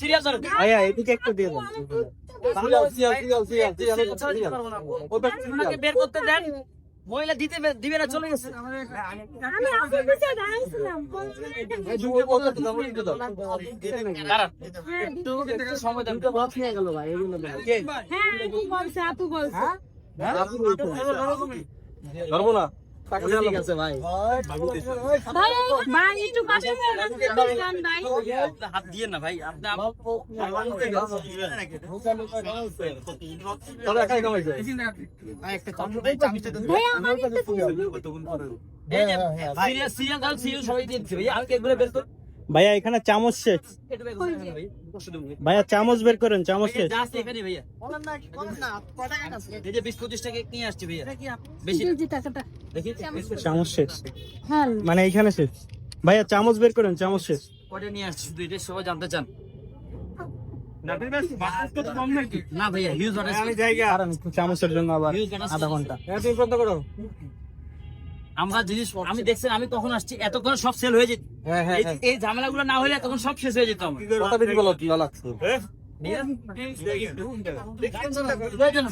Serious আর ভাইয়া এদিকে একটু দিয়ে দেন। ওনাকে বের করতে দেন। মহিলা দিবে না, চলে গেছে। আমি আপনার কাছে দাঁড়াইছিলাম। দাঁড়ান, একটু সময় দেন। হ্যাঁ আপু বলছে, আপু বলছে। ধরবো না। ঠিক আছে ভাই। ভাই ভাই একটু পাশে যান ভাই। হাত দিয়ে না ভাই, আপনি ভাই আমার কাছে সিরিয়াস সবাই দিচ্ছি ভাই। আমি কেক বের করি। ভাইয়া এখানে চামচ শেষ। ভাইয়া চামচ বের করেন, চামচ শেষ। যা আছে এখানে ভাইয়া। এই যে 20-25 টাকা কেক নিয়ে আসছি ভাইয়া। বেশি জি টাকাটা। দেখি চামচ শেষ হ্যাঁ মানে এইখানে শেষ। ভাইয়া চামচ বের করেন, চামচ শেষ। কয়টা নিয়ে আসছি দুইটা, সবাই জানতে চান। না ভাইয়া, হিউজ অর্ডার। কারণ একটু চামচের জন্য আবার আধা ঘন্টা। আমরা জিনিস আমি দেখছেন, আমি তখন আসছি এতক্ষণ সব সেল হয়ে যেত। এই ঝামেলাগুলো না হলে তখন সব শেষ হয়ে যেত আমার।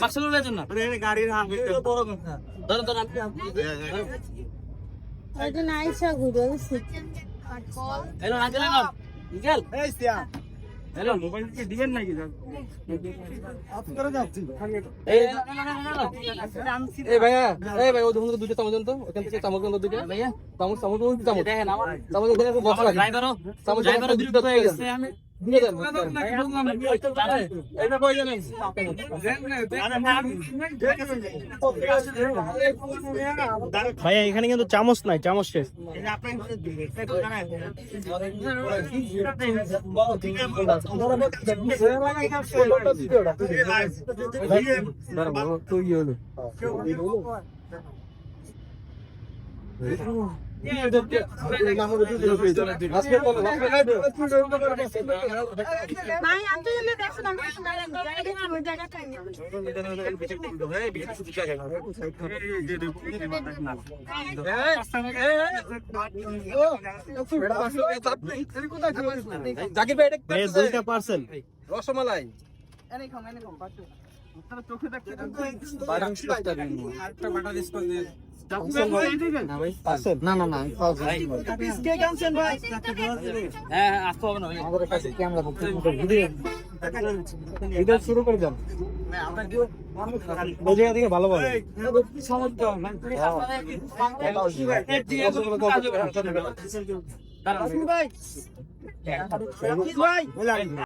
বাক্সগুলো লয়ে যান না। ধরুন, ধরুন, একজন আইসা ঘুরে গেছে। হ্যালো আঙ্কেল, আঙ্কেল হ্যালো, এই না, না, না, না, না। এই ভাইয়া, এই ভাই, ওই ধরুন দুটো চামচ দেন তো, ওখান থেকে চামচ দেন তো দুটো। ভাইয়া চামচ, চামচ, ওই চামচ। দেখেন আমার চামচ এখানে একটু বসা লাগে। ড্রাইভারও চামচ, ড্রাইভারও বিরক্ত হয়ে গেছে। আমি দিয়ে দেন। এটা কই জানেন? ভাইয়া এখানে কিন্তু চামচ নাই, চামচ শেষ। ভাই আপনি যদি দেখছেন আমরা ওই জায়গাটা জাকির ভাই, এটা ভাইয়া দুইটা পার্সেল। রসমালাই। পার্সেল না না না, হ্যাঁ, আসতে হবে না ভাই। এটা শুরু করে দেন। ওই জায়গা থেকে ভালো বলে। দাঁড়ান।